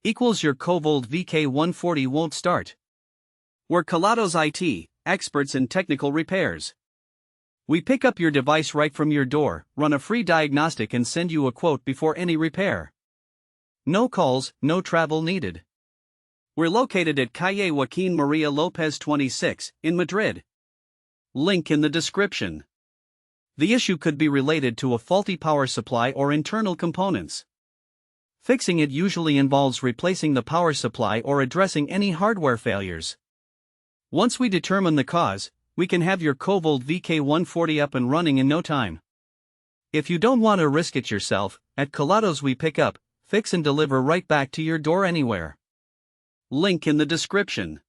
equals your Kovold VK140 won't start. We're Kelatos IT, experts in technical repairs. We pick up your device right from your door, run a free diagnostic and send you a quote before any repair. No calls, no travel needed. We're located at Calle Joaquin Maria Lopez 26, in Madrid. Link in the description. The issue could be related to a faulty power supply or internal components. Fixing it usually involves replacing the power supply or addressing any hardware failures. Once we determine the cause, we can have your Kovold VK140 up and running in no time. If you don't want to risk it yourself, at Kelatos we pick up, fix and deliver right back to your door anywhere. Link in the description.